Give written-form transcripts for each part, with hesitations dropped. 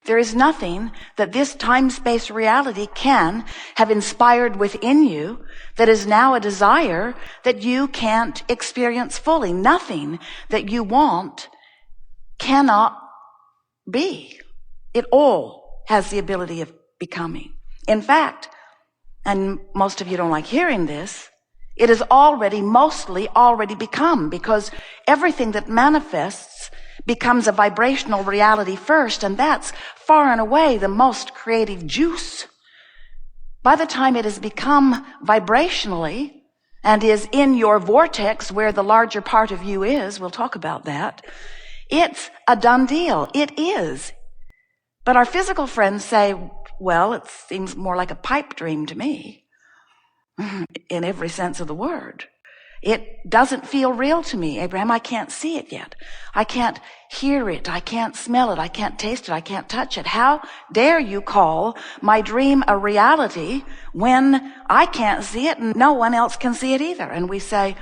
There is nothing that this time-space reality can have inspired within you that is now a desire that you can't experience fully. Nothing that you want cannot be. It all has the ability of becoming. In fact, and most of you don't like hearing this, it is mostly already become, because everything that manifests becomes a vibrational reality first, and that's far and away the most creative juice. By the time it has become vibrationally and is in your vortex where the larger part of you is, we'll talk about that, it's a done deal. It is. But our physical friends say, well, it seems more like a pipe dream to me, in every sense of the word. It doesn't feel real to me, Abraham. I can't see it yet. I can't hear it. I can't smell it. I can't taste it. I can't touch it. How dare you call my dream a reality when I can't see it and no one else can see it either? And we say,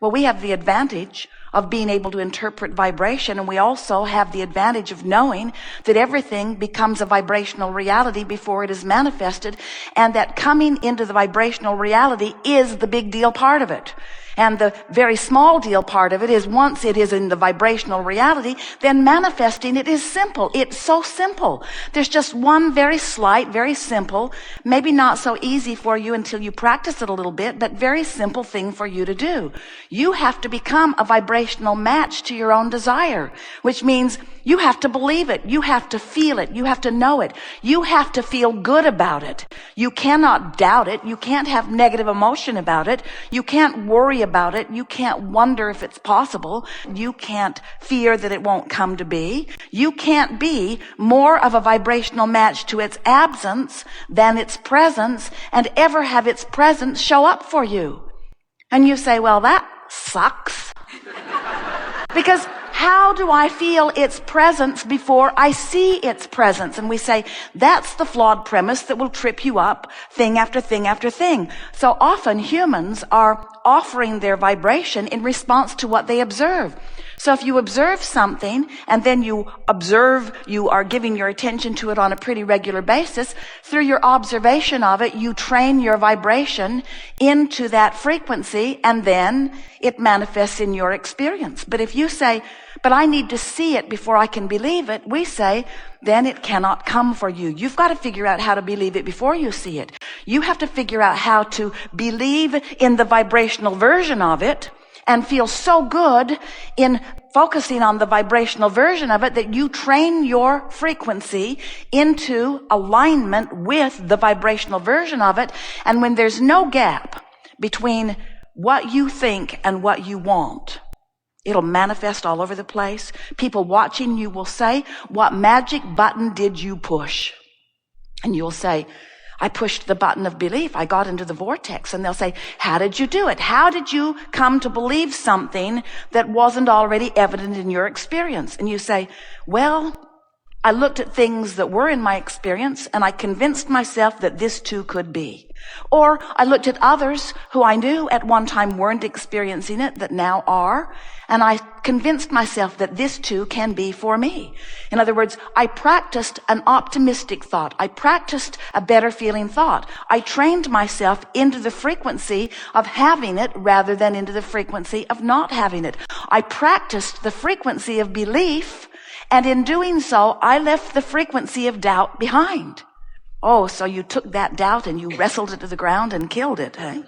well, we have the advantage of being able to interpret vibration, and we also have the advantage of knowing that everything becomes a vibrational reality before it is manifested, and that coming into the vibrational reality is the big deal part of it. And the very small deal part of it is once it is in the vibrational reality, then manifesting it is simple. It's so simple. There's just one very slight, very simple, maybe not so easy for you until you practice it a little bit, but very simple thing for you to do. You have to become a vibrational match to your own desire, which means you have to believe it. You have to feel it. You have to know it. You have to feel good about it. You cannot doubt it. You can't have negative emotion about it. You can't worry about it. You can't wonder if it's possible. You can't fear that it won't come to be. You can't be more of a vibrational match to its absence than its presence, and ever have its presence show up for you. And you say, well, that sucks. Because how do I feel its presence before I see its presence? And we say, that's the flawed premise that will trip you up thing after thing after thing. So often humans are offering their vibration in response to what they observe. So if you observe something and then you are giving your attention to it on a pretty regular basis, through your observation of it, you train your vibration into that frequency, and then it manifests in your experience. But if you say, but I need to see it before I can believe it, we say, then it cannot come for you. You've got to figure out how to believe it before you see it. You have to figure out how to believe in the vibrational version of it and feel so good in focusing on the vibrational version of it that you train your frequency into alignment with the vibrational version of it. And when there's no gap between what you think and what you want, it'll manifest all over the place. People watching you will say, what magic button did you push? And you'll say, I pushed the button of belief. I got into the vortex. And they'll say, how did you do it? How did you come to believe something that wasn't already evident in your experience? And you say, well, I looked at things that were in my experience and I convinced myself that this too could be. Or I looked at others who I knew at one time weren't experiencing it that now are, and I convinced myself that this too can be for me. In other words, I practiced an optimistic thought. I practiced a better feeling thought. I trained myself into the frequency of having it rather than into the frequency of not having it. I practiced the frequency of belief, and in doing so, I left the frequency of doubt behind. Oh, so you took that doubt and you wrestled it to the ground and killed it, eh?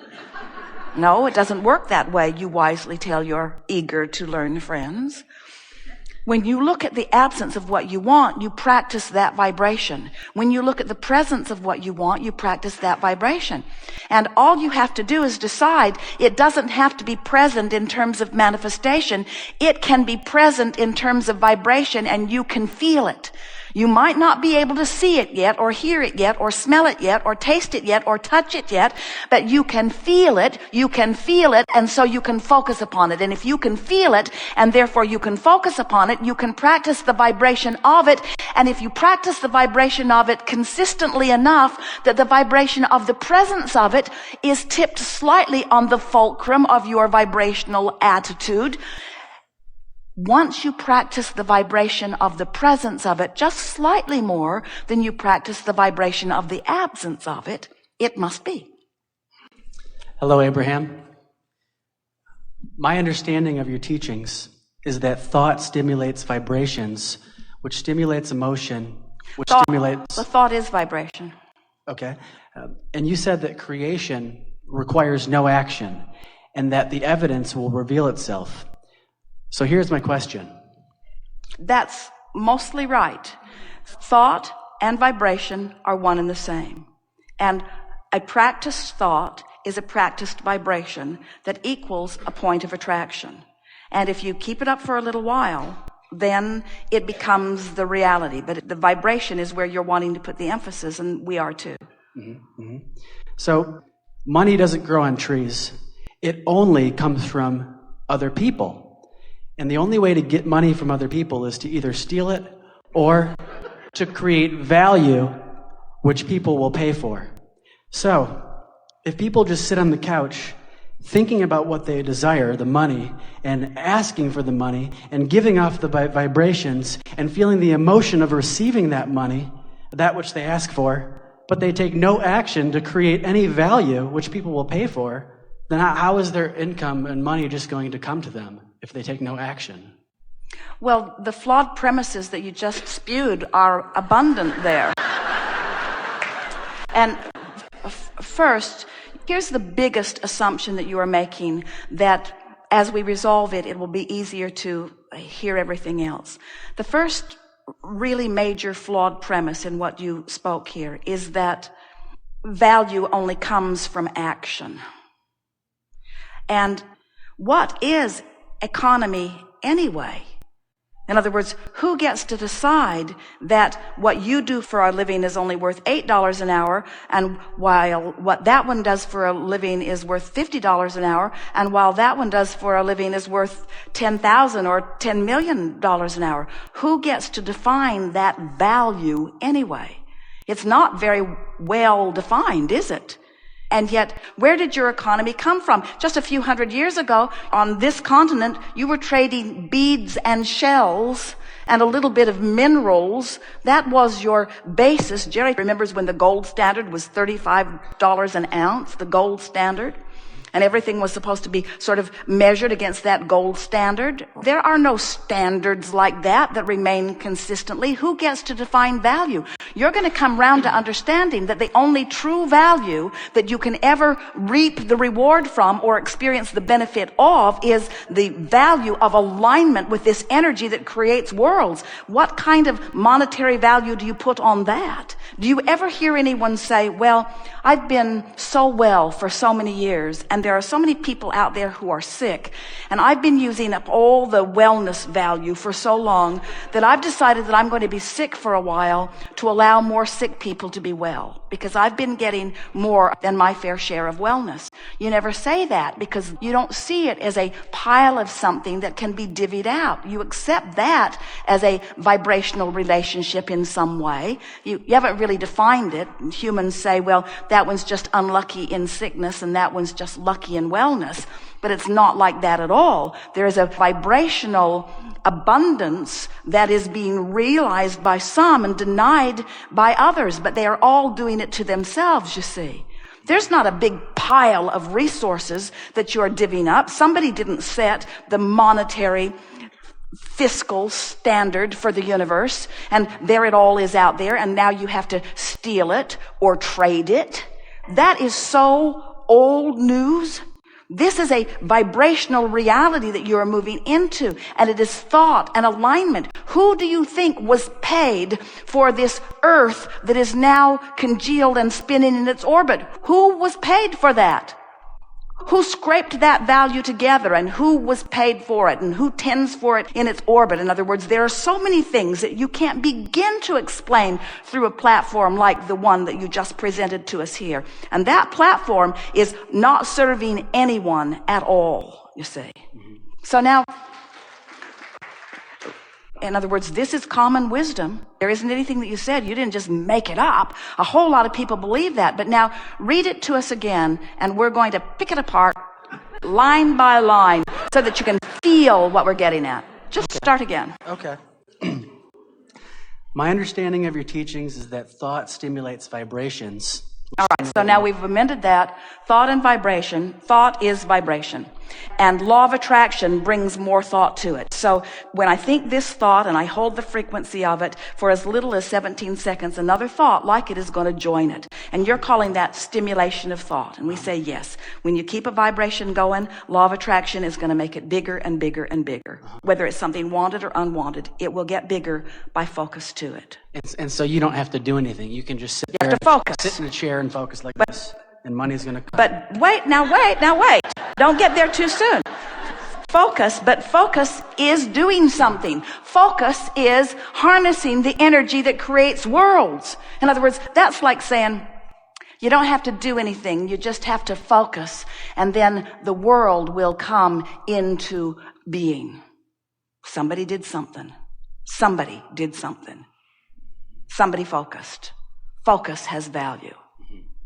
No, it doesn't work that way, you wisely tell your eager to learn friends. When you look at the absence of what you want, you practice that vibration. When you look at the presence of what you want, you practice that vibration. And all you have to do is decide it doesn't have to be present in terms of manifestation. It can be present in terms of vibration, and you can feel it. You might not be able to see it yet, or hear it yet, or smell it yet, or taste it yet, or touch it yet, but you can feel it, and so you can focus upon it. And if you can feel it, and therefore you can focus upon it, you can practice the vibration of it. And if you practice the vibration of it consistently enough that the vibration of the presence of it is tipped slightly on the fulcrum of your vibrational attitude, once you practice the vibration of the presence of it just slightly more than you practice the vibration of the absence of it, it must be. Hello, Abraham. My understanding of your teachings is that thought stimulates vibrations, which stimulates emotion, which stimulates... The thought is vibration. Okay. And you said that creation requires no action and that the evidence will reveal itself. So here's my question. That's mostly right. Thought and vibration are one and the same. And a practiced thought is a practiced vibration that equals a point of attraction. And if you keep it up for a little while, then it becomes the reality. But the vibration is where you're wanting to put the emphasis, and we are too. Mm-hmm. Mm-hmm. So money doesn't grow on trees. It only comes from other people. And the only way to get money from other people is to either steal it or to create value which people will pay for. So, if people just sit on the couch thinking about what they desire, the money, and asking for the money, and giving off the vibrations, and feeling the emotion of receiving that money, that which they ask for, but they take no action to create any value which people will pay for, then how is their income and money just going to come to them if they take no action? Well, the flawed premises that you just spewed are abundant there. And first, here's the biggest assumption that you are making, that as we resolve it, it will be easier to hear everything else. The first really major flawed premise in what you spoke here is that value only comes from action. And what is economy anyway? In other words, who gets to decide that what you do for a living is only worth $8 an hour, and while what that one does for a living is worth $50 an hour, and while that one does for a living is worth $10,000 or $10 million an hour? Who gets to define that value anyway? It's not very well defined, is it? And yet, where did your economy come from? Just a few hundred years ago, on this continent, you were trading beads and shells and a little bit of minerals. That was your basis. Jerry remembers when the gold standard was $35 an ounce, the gold standard. And everything was supposed to be sort of measured against that gold standard. There are no standards like that remain consistently. Who gets to define value? You're going to come round to understanding that the only true value that you can ever reap the reward from or experience the benefit of is the value of alignment with this energy that creates worlds. What kind of monetary value do you put on that? Do you ever hear anyone say, well, I've been so well for so many years, and there are so many people out there who are sick, and I've been using up all the wellness value for so long that I've decided that I'm going to be sick for a while to allow more sick people to be well, because I've been getting more than my fair share of wellness. You never say that because you don't see it as a pile of something that can be divvied out. You accept that as a vibrational relationship in some way. You haven't really defined it. Humans say, well, that one's just unlucky in sickness and that one's just lucky in wellness. But it's not like that at all. There is a vibrational abundance that is being realized by some and denied by others, but they are all doing it to themselves, you see. There's not a big pile of resources that you're divvying up. Somebody didn't set the monetary fiscal standard for the universe, and there it all is out there, and now you have to steal it or trade it. That is so old news. This is a vibrational reality that you are moving into, and it is thought and alignment. Who do you think was paid for this earth that is now congealed and spinning in its orbit? Who was paid for that? Who scraped that value together, and who was paid for it, and who tends for it in its orbit? In other words, there are so many things that you can't begin to explain through a platform like the one that you just presented to us here. And that platform is not serving anyone at all, you see. So now, in other words, this is common wisdom. There isn't anything that you said. You didn't just make it up. A whole lot of people believe that. But now read it to us again, and we're going to pick it apart line by line so that you can feel what we're getting at. Just start again. Okay. My understanding of your teachings is that thought stimulates vibrations. All right, so now we've amended that. Thought and vibration. Thought is vibration. And law of attraction brings more thought to it. So when I think this thought and I hold the frequency of it for as little as 17 seconds, another thought like it is going to join it. And you're calling that stimulation of thought. And we say yes. When you keep a vibration going, law of attraction is going to make it bigger and bigger and bigger. Whether it's something wanted or unwanted, it will get bigger by focus to it. And so you don't have to do anything. You can just sit You have to focus. sit in a chair and focus like this. And money's going to come. But wait. Don't get there too soon. Focus is doing something. Focus is harnessing the energy that creates worlds. In other words, that's like saying, you don't have to do anything. You just have to focus. And then the world will come into being. Somebody did something. Somebody did something. Somebody focused. Focus has value.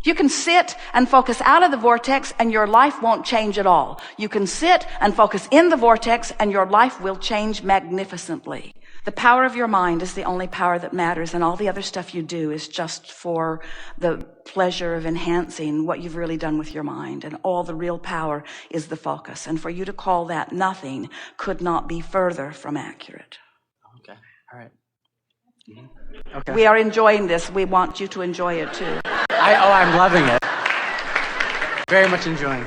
You can sit and focus out of the vortex and your life won't change at all. You can sit and focus in the vortex and your life will change magnificently. The power of your mind is the only power that matters, and all the other stuff you do is just for the pleasure of enhancing what you've really done with your mind. And all the real power is the focus. And for you to call that nothing could not be further from accurate. Okay. All right. Okay. We are enjoying this. We want you to enjoy it too. I'm loving it. Very much enjoying.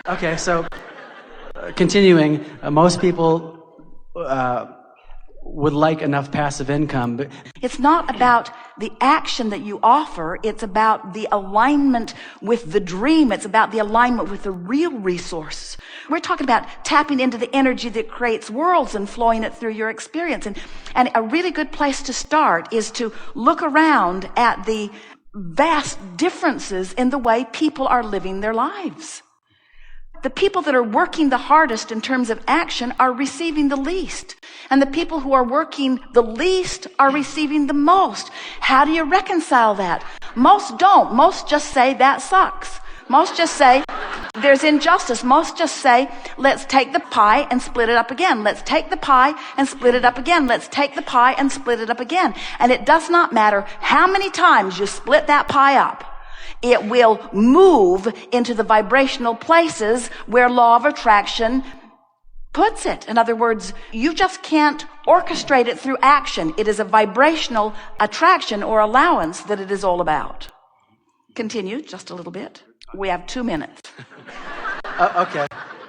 Okay, so continuing, most people would like enough passive income, but it's not about the action that you offer. It's about the alignment with the dream. It's about the alignment with the real resource. We're talking about tapping into the energy that creates worlds and flowing it through your experience. And a really good place to start is to look around at the vast differences in the way people are living their lives. The people that are working the hardest in terms of action are receiving the least. And the people who are working the least are receiving the most. How do you reconcile that? Most don't. Most just say that sucks. Most just say there's injustice. Most just say, let's take the pie and split it up again. Let's take the pie and split it up again. Let's take the pie and split it up again. And it does not matter how many times you split that pie up. It will move into the vibrational places where law of attraction puts it. In other words, you just can't orchestrate it through action. It is a vibrational attraction or allowance that it is all about. Continue just a little bit. We have 2 minutes. Okay.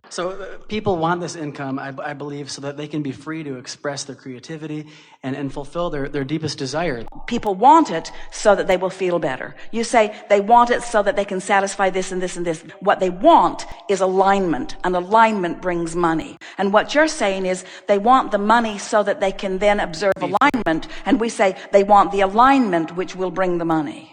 So people want this income, I believe, so that they can be free to express their creativity and fulfill their deepest desire. People want it so that they will feel better. You say they want it so that they can satisfy this and this and this. What they want is alignment, and alignment brings money. And what you're saying is they want the money so that they can then observe alignment, and we say they want the alignment which will bring the money.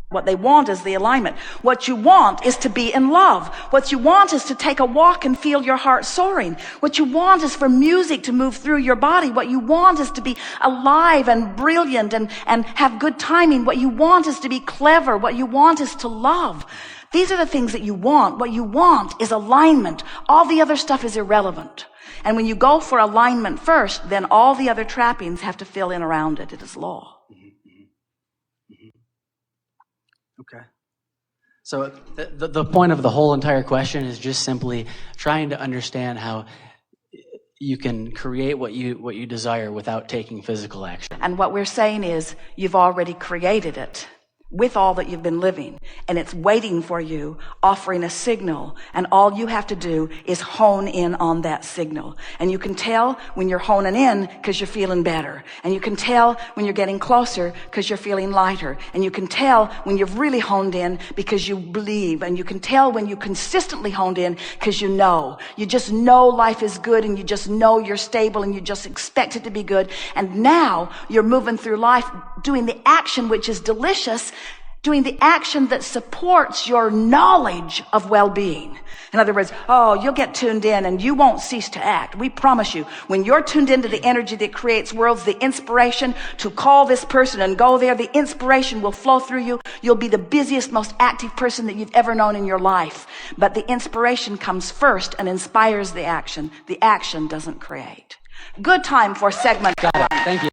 What they want is the alignment. What you want is to be in love. What you want is to take a walk and feel your heart soaring. What you want is for music to move through your body. What you want is to be alive and brilliant and have good timing. What you want is to be clever. What you want is to love. These are the things that you want. What you want is alignment. All the other stuff is irrelevant. And when you go for alignment first, then all the other trappings have to fill in around it. It is law. Okay. So the point of the whole entire question is just simply trying to understand how you can create what you desire without taking physical action. And what we're saying is you've already created it with all that you've been living, and it's waiting for you, offering a signal, and all you have to do is hone in on that signal. And you can tell when you're honing in because you're feeling better, and you can tell when you're getting closer because you're feeling lighter, and you can tell when you've really honed in because you believe, and you can tell when you consistently honed in because you just know life is good, and you just know you're stable, and you just expect it to be good. And now you're moving through life doing the action which is delicious, doing the action that supports your knowledge of well-being. In other words, you'll get tuned in and you won't cease to act. We promise you, when you're tuned into the energy that creates worlds, the inspiration to call this person and go there, the inspiration will flow through you. You'll be the busiest, most active person that you've ever known in your life. But the inspiration comes first and inspires the action. The action doesn't create. Good time for segment Got it. one. Thank you.